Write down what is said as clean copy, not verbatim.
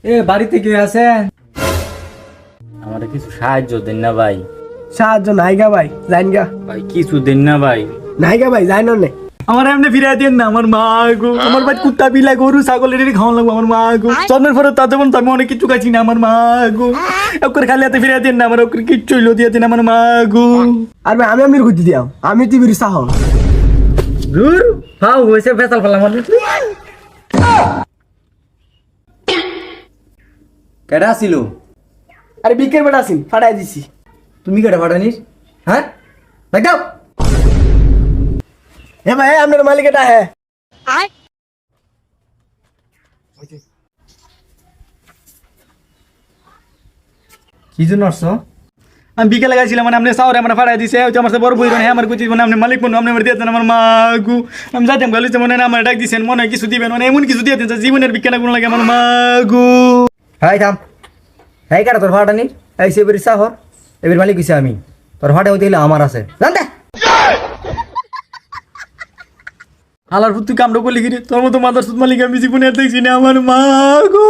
বাড়িতে কে আছেন? আমার কিছু সাহায্য দেন না ভাই। সাহায্য নাইগা ভাই, জাইন গা ভাই কিছু দেন না ভাই। নাইগা ভাই, জাইন নে। আমার এমনি ফিরাই দেন না, আমার মা গো। আমার বাড়ি কুত্তা বিলাই গরু ছাগল এটি খাওয়ান লাগবো আমার মা গো। জন্মের পরে তাদের মন আমি অনেক কিছু খাইছি না আমার মা গো। ওকে খালি হাতে ফিরাই দেন না, আমার ওকে কিচ্ছু হইলো দিয়ে দেন আমার মা গো। আর ভাই আমি আমির গুজি দিয়াম, আমি টিভির সাহ। দূর হাও হয়েছে ফেসাল ফেলাম আমার। কেডা ছিল? আরে বিকের বেটা আছিন, ফাটাই দিছি। তুমি কেডা ফাটানিস? হ্যাঁ দেখাও। হে ভাই আপনার মালিক এটা হ্যাঁ। কি জন্য আসছো? আমি বিকেলে গেছিলাম মানে আপনি সাউরে আমার ফাড়াই দিছে হচ্ছে আমার বড় বই হ্যাঁ আমার কুচি মানে আপনি মালিক বন্ধু আপনি আমার দিয়েছেন আমার মা গু। আমি যাইতাম গালিতে মনে না আমার ডাক দিয়েছেন মনে হয় কিছু দিবেন মানে এমন কিছু দিয়েছেন যে জীবনের বিজ্ঞান গুণ লাগে আমার মা গু। হাই থাম হাই কাটা তোর ফাটা নি এই সে বেরি সাহর এবার মালিক হইছে আমি তোর ফাটা হইতে হলে আমার আছে জানতে হালার তুই কামড় করলি গিরি তোর মতো মাদার সুদ মালিক আমি জীবনে আর দেখছি না আমার মা গো।